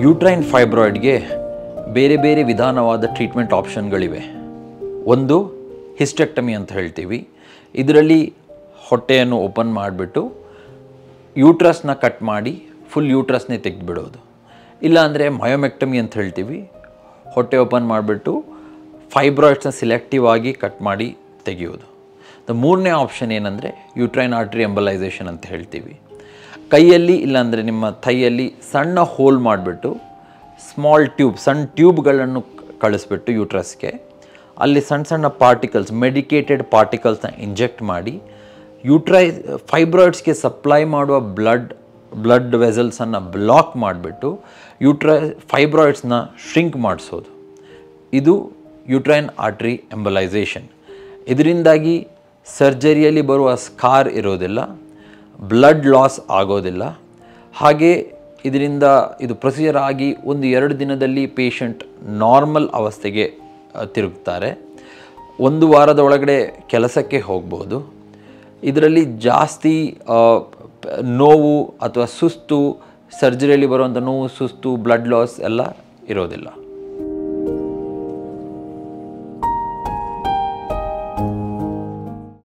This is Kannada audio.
ಯೂಟ್ರೈನ್ ಫೈಬ್ರಾಯ್ಡ್ಗೆ ಬೇರೆ ಬೇರೆ ವಿಧಾನವಾದ ಟ್ರೀಟ್ಮೆಂಟ್ ಆಪ್ಷನ್ಗಳಿವೆ. ಒಂದು ಹಿಸ್ಟೆಕ್ಟಮಿ ಅಂತ ಹೇಳ್ತೀವಿ. ಇದರಲ್ಲಿ ಹೊಟ್ಟೆಯನ್ನು ಓಪನ್ ಮಾಡಿಬಿಟ್ಟು ಯೂಟ್ರಸ್ನ ಕಟ್ ಮಾಡಿ ಫುಲ್ ಯೂಟ್ರಸ್ನೇ ತೆಗೆದುಬಿಡೋದು. ಇಲ್ಲಾಂದರೆ ಮಯೋಮೆಕ್ಟಮಿ ಅಂತ ಹೇಳ್ತೀವಿ. ಹೊಟ್ಟೆ ಓಪನ್ ಮಾಡಿಬಿಟ್ಟು ಫೈಬ್ರಾಯ್ಡ್ಸ್ನ ಸಿಲೆಕ್ಟಿವ್ ಆಗಿ ಕಟ್ ಮಾಡಿ ತೆಗೆಯೋದು. ಮೂರನೇ ಆಪ್ಷನ್ ಏನಂದರೆ ಯೂಟ್ರೈನ್ ಆರ್ಟ್ರಿ ಎಂಬಲೈಸೇಷನ್ ಅಂತ ಹೇಳ್ತೀವಿ. ಕೈಯಲ್ಲಿ ಇಲ್ಲಾಂದರೆ ನಿಮ್ಮ ಥೈಯಲ್ಲಿ ಸಣ್ಣ ಹೋಲ್ ಮಾಡಿಬಿಟ್ಟು ಸಣ್ಣ ಟ್ಯೂಬ್ಗಳನ್ನು ಕಳಿಸ್ಬಿಟ್ಟು ಯೂಟ್ರಸ್ಗೆ ಅಲ್ಲಿ ಸಣ್ಣ ಸಣ್ಣ ಪಾರ್ಟಿಕಲ್ಸ್, ಮೆಡಿಕೇಟೆಡ್ ಪಾರ್ಟಿಕಲ್ಸ್ನ ಇಂಜೆಕ್ಟ್ ಮಾಡಿ ಫೈಬ್ರಾಯ್ಡ್ಸ್ಗೆ ಸಪ್ಲೈ ಮಾಡುವ ಬ್ಲಡ್ ವೆಸಲ್ಸನ್ನು ಬ್ಲಾಕ್ ಮಾಡಿಬಿಟ್ಟು ಫೈಬ್ರಾಯ್ಡ್ಸ್ನ ಶ್ರಿಂಕ್ ಮಾಡಿಸೋದು. ಇದು ಯೂಟ್ರೈನ್ ಆರ್ಟ್ರಿ ಎಂಬಲೈಸೇಷನ್. ಇದರಿಂದಾಗಿ ಸರ್ಜರಿಯಲ್ಲಿ ಬರುವ ಸ್ಕಾರ್ ಇರೋದಿಲ್ಲ, ಬ್ಲಡ್ ಲಾಸ್ ಆಗೋದಿಲ್ಲ. ಹಾಗೆ ಇದು ಪ್ರೊಸೀಜರ್ ಆಗಿ 1-2 ದಿನದಲ್ಲಿ ಪೇಷಂಟ್ ನಾರ್ಮಲ್ ಅವಸ್ಥೆಗೆ ತಿರುಗ್ತಾರೆ. 1 ವಾರದ ಒಳಗಡೆ ಕೆಲಸಕ್ಕೆ ಹೋಗ್ಬೋದು. ಇದರಲ್ಲಿ ಜಾಸ್ತಿ ನೋವು ಅಥವಾ ಸುಸ್ತು, ಸರ್ಜರಿಯಲ್ಲಿ ಬರುವಂಥ ನೋವು, ಸುಸ್ತು, ಬ್ಲಡ್ ಲಾಸ್ ಎಲ್ಲ ಇರೋದಿಲ್ಲ.